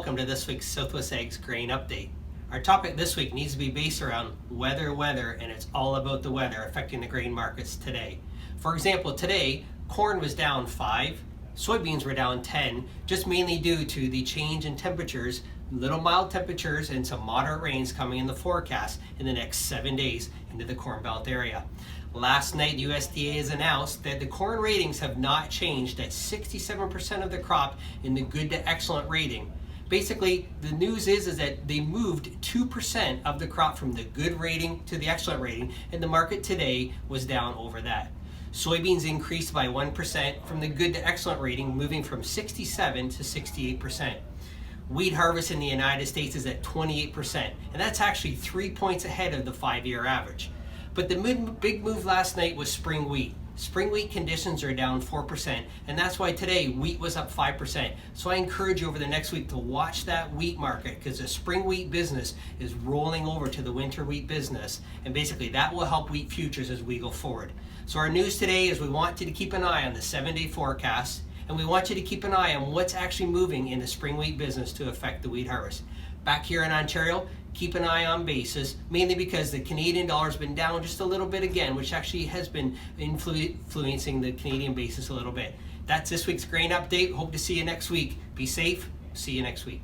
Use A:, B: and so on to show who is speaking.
A: welcome to this week's Southwest Ag's Grain Update. Our topic this week needs to be based around weather, and it's all about the weather affecting the grain markets today. For example, today, corn was down 5, soybeans were down 10, just mainly due to the change in temperatures, little mild temperatures and some moderate rains coming in the forecast in the next 7 days into the Corn Belt area. Last night, USDA has announced that the corn ratings have not changed at 67% of the crop in the good to excellent rating. Basically, the news is that they moved 2% of the crop from the good rating to the excellent rating, and the market today was down over that. Soybeans increased by 1% from the good to excellent rating, moving from 67 to 68%. Wheat harvest in the United States is at 28%, and that's actually 3 points ahead of the 5-year average. But the big move last night was spring wheat. Spring wheat conditions are down 4%, and that's why today wheat was up 5%. So I encourage you over the next week to watch that wheat market, because the spring wheat business is rolling over to the winter wheat business, and basically that will help wheat futures as we go forward. So our news today is we want you to keep an eye on the 7-day forecast, and we want you to keep an eye on what's actually moving in the spring wheat business to affect the wheat harvest. Back here in Ontario, keep an eye on basis, mainly because the Canadian dollar has been down just a little bit again, which actually has been influencing the Canadian basis a little bit. That's this week's grain update. Hope to see you next week. Be safe. See you next week.